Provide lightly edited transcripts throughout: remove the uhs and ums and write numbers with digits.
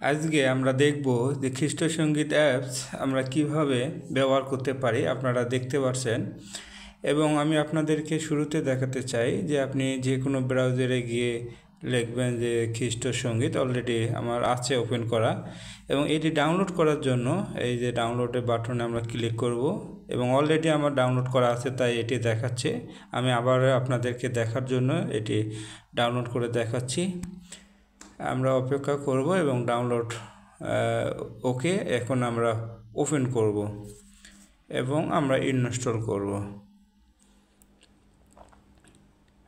আজকে আমরা দেখব যে খ্রিস্ট সঙ্গীত অ্যাপস আমরা কিভাবে ব্যবহার করতে পারি। আপনারা দেখতে পাচ্ছেন এবং আমি আপনাদেরকে শুরুতে দেখাতে চাই যে আপনি যে কোনো ব্রাউজারে গিয়ে লিখবেন যে খ্রিস্ট সঙ্গীত অলরেডি আমার আছে ওপেন করা, এবং এটি ডাউনলোড করার জন্য এই যে ডাউনলোডের বাটনে আমরা ক্লিক করব এবং অলরেডি আমার ডাউনলোড করা আছে তাই এটি দেখাচ্ছে। আমি আবার আপনাদেরকে দেখার জন্য এটি ডাউনলোড করে দেখাচ্ছি। আমরা অপেক্ষা করব এবং ডাউনলোড ওকে। এখন আমরা ওপেন করব এবং আমরা ইনস্টল করব।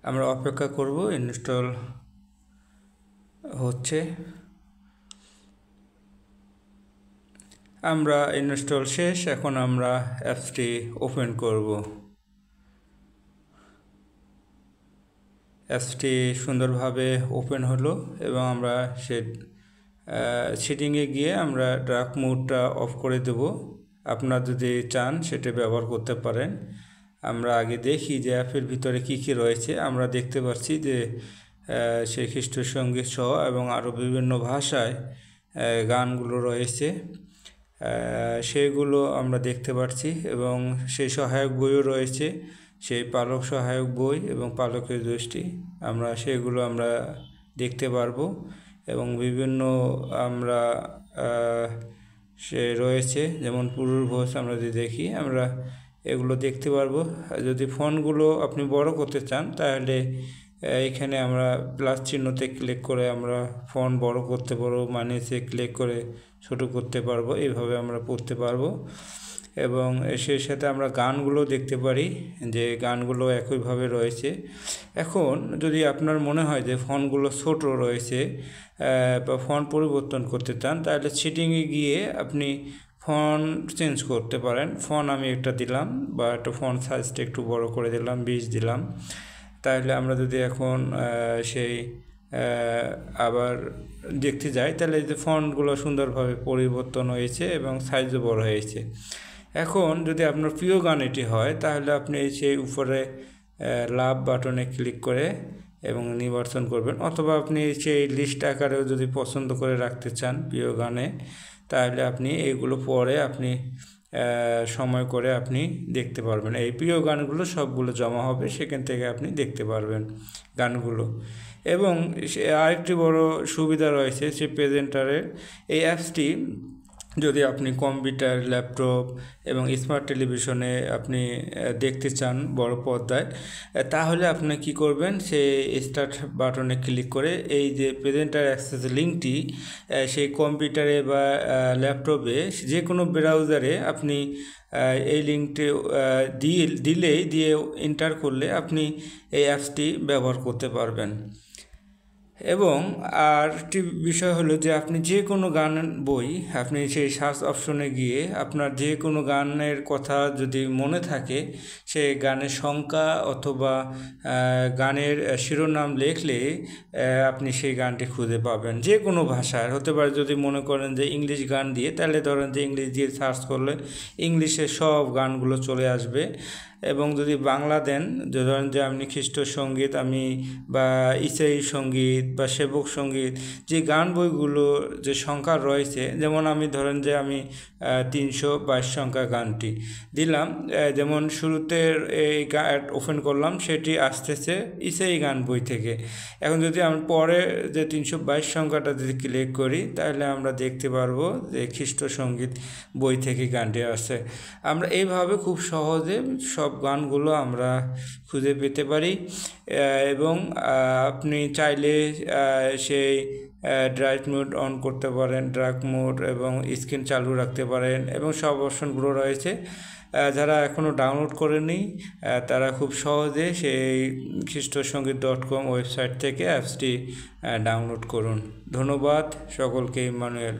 আমরা অপেক্ষা করব, ইনস্টল হচ্ছে। আমরা ইনস্টল শেষ, এখন আমরা অ্যাপসটি ওপেন করব। অ্যাপসটি সুন্দরভাবে ওপেন হলো এবং আমরা সেটিংয়ে গিয়ে আমরা ডার্ক মোডটা অফ করে দেব। আপনারা যদি চান সেটা ব্যবহার করতে পারেন। আমরা আগে দেখি যে অ্যাপের ভিতরে কি কি রয়েছে। আমরা দেখতে পাচ্ছি যে সেই খ্রিস্ট সঙ্গীত সহ এবং আরও বিভিন্ন ভাষায় গানগুলো রয়েছে, সেগুলো আমরা দেখতে পাচ্ছি এবং সেই সহায়ক বইও রয়েছে, সেই পালক সহায়ক বই এবং পালকের দৃষ্টি সেগুলো আমরা দেখতে পারবো এবং বিভিন্ন আমরা সে রয়েছে যেমন পুরুর্ভোজ। আমরা যদি দেখি আমরা এগুলো দেখতে পারবো। যদি ফন্টগুলো আপনি বড় করতে চান তাহলে এখানে আমরা প্লাস চিহ্নতে ক্লিক করে আমরা ফন্ট বড় করতে পারবো, মাইনাসে ক্লিক করে ছোট করতে পারবো, এইভাবে আমরা পড়তে পারবো। এবং সেই সাথে আমরা গানগুলো দেখতে পারি যে গানগুলো একইভাবে রয়েছে। এখন যদি আপনার মনে হয় যে ফন্টগুলো ছোট রয়েছে বা ফন্ট পরিবর্তন করতে চান তাহলে সেটিংয়ে গিয়ে আপনি ফন্ট চেঞ্জ করতে পারেন। ফন্ট আমি একটা দিলাম বা একটা ফন্ট সাইজটা একটু বড় করে দিলাম, 20 দিলাম। তাহলে আমরা যদি এখন আবার দেখতে যাই তাহলে যে ফন্টগুলো সুন্দরভাবে পরিবর্তন হয়েছে এবং সাইজও বড় হয়েছে। এখন যদি আপনার প্রিয় গান এটি হয় তাহলে আপনি সেই উপরে লাভ বাটনে ক্লিক করে এবং নির্বাচন করবেন, অথবা আপনি সেই লিস্ট আকারেও যদি পছন্দ করে রাখতে চান প্রিয় গানে তাহলে আপনি এইগুলো পরে আপনি সময় করে আপনি দেখতে পারবেন। এই প্রিয় গানগুলো সবগুলো জমা হবে, সেখান থেকে আপনি দেখতে পারবেন গানগুলো। এবং আরেকটি বড় সুবিধা রয়েছে সে প্রেজেন্টারের। এই অ্যাপসটি যদি আপনি কম্পিউটার, ল্যাপটপ এবং স্মার্ট টেলিভিশনে আপনি দেখতে চান বড় পর্দায়, তাহলে আপনি কি করবেন, সেই স্টার্ট বাটনে ক্লিক করে এই যে প্রেজেন্টার অ্যাক্সেস লিঙ্কটি সেই কম্পিউটারে বা ল্যাপটপে যে কোনো ব্রাউজারে আপনি এই লিঙ্কটি দিয়ে এন্টার করলে আপনি এই অ্যাপসটি ব্যবহার করতে পারবেন। এবং আরেকটি বিষয় হলো যে আপনি যে কোনো গান বই আপনি সেই সার্চ অপশনে গিয়ে আপনার যে কোনো গানের কথা যদি মনে থাকে সে গানের সংখ্যা অথবা গানের শিরোনাম লিখলে আপনি সেই গানটি খুঁজে পাবেন। যে কোনো ভাষার হতে পারে। যদি মনে করেন যে ইংলিশ গান দিয়ে, তাহলে ধরেন যে ইংলিশ দিয়ে সার্চ করলে ইংলিশের সব গানগুলো চলে আসবে। এবং যদি বাংলা দেন, ধরেন যে আপনি খ্রিস্ট সঙ্গীত বা ইসাই সঙ্গীত বা সেবক সঙ্গীত, যে গান বইগুলো যে সংখ্যা রয়েছে, যেমন আমি ধরেন যে আমি 322 সংখ্যা গানটি দিলাম, যেমন শুরুতে এই ওপেন করলাম সেটি আসতেছে ইসাই গান বই থেকে। এখন যদি আমি পরে যে 322 সংখ্যাটা যদি ক্লিক করি তাহলে আমরা দেখতে পারবো যে খ্রিস্ট সঙ্গীত বই থেকে গানটি আসছে। আমরা এইভাবে খুব সহজে সব গানগুলো আমরা খুঁজে পেতে পারি। এবং আপনি চাইলে সেই ড্রাইভ মোড অন করতে পারেন, ডার্ক মোড এবং স্ক্রিন চালু রাখতে পারেন এবং সব অপশনগুলো রয়েছে। যারা এখনও ডাউনলোড করেনি তারা খুব সহজে সেই খ্রিস্টসঙ্গীত.com ওয়েবসাইট থেকে অ্যাপসটি ডাউনলোড করুন। ধন্যবাদ সকলকে। ইমানুয়েল।